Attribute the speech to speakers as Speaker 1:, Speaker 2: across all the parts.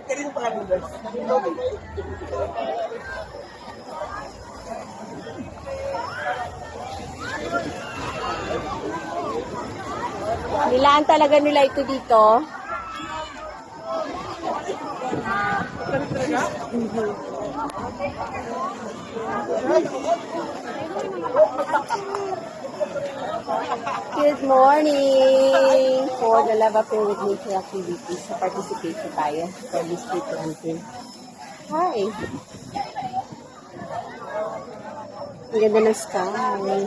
Speaker 1: Kanino pa kanina?
Speaker 2: Nilaan talaga nila ito dito. Good morning! For the Love Affair with Nature activities, sa participation tayo for this tree planting. Hi! Ang ganda ng sky.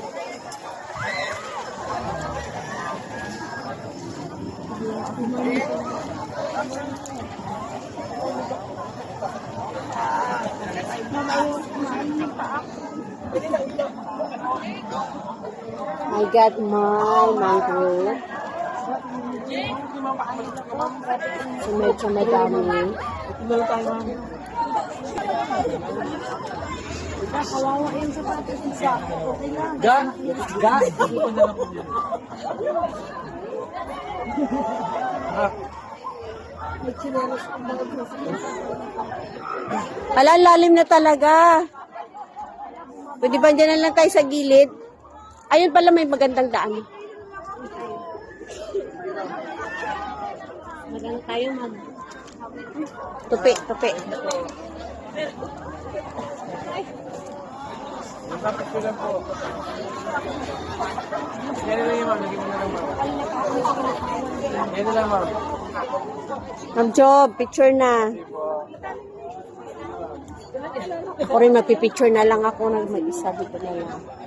Speaker 2: I got my mangrove. So, medyo madami.
Speaker 3: Kawawa yung sapatos sa okay lang.
Speaker 2: Hala, lalim na talaga. Pwede ba dyan na lang tayo sa gilid? Ayun pala, may magandang daan.
Speaker 3: Maganda tayo mag...
Speaker 2: Tupi, tupi.
Speaker 1: Tapos ko lang po. Yan lang yung ma'am. Lagyan mo na lang ma'am. Yan na lang ma'am.
Speaker 2: Ma'am Job, picture na. Ako rin magpipicture na lang ako nang mag-isa dito na lang.